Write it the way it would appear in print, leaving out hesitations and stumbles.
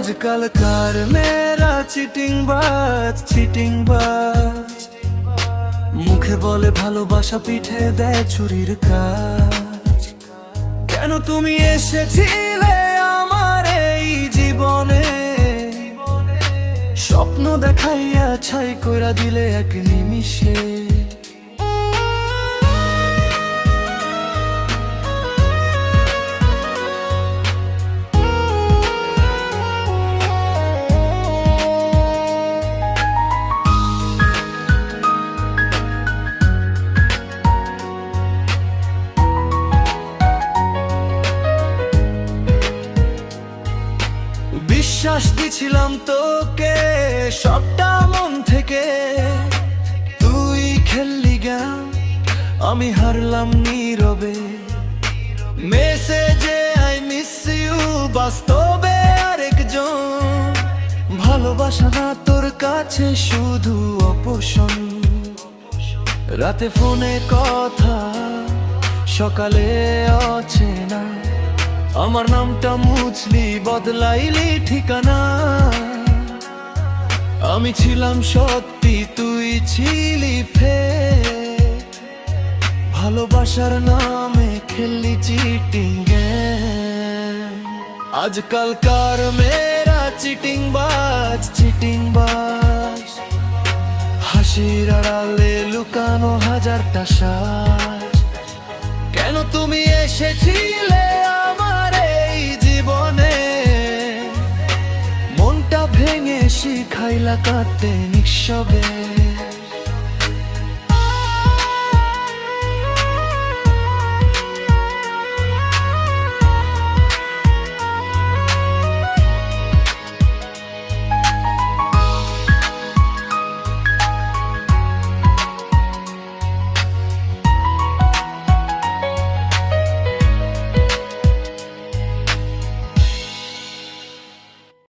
আজকালকার মেয়েরা চিটিং বাজ মুখে বলে ভালোবাসা, পিঠে দেয় ছুরির কাজ। কেন তুমি এসেছিলে আমার এই জীবনে, স্বপ্ন দেখাইয়া ছাই কইরা দিলে এক নিমিষে। বিশ্বাস দিছিলাম তোকে সবটা মন থেকে, তুই খেললি গেম, আমি হারলাম নীরবে। মেসেজে আই মিস ইউ, বাস্তবে আরেকজন। ভালোবাসা না তোর কাছে শুধু অপশন। রাতে ফোনে কথা, সকালে অচেনা। আমার নামটা মুছলি, বদলাইলি ঠিকানা। আমি ছিলাম সত্যি, তুই ছিলি ফেক। ভালোবাসার নামে খেললি চিটিং গেম। আজকালকার মেয়েরা চিটিং বাজ হাসির আড়ালে লুকানো হাজারটা সাজ। কেন তুমি এসেছিলে আমার এই জীবনে, মনটা ভেঙে শিখাইলা কাঁদতে নিঃশবে।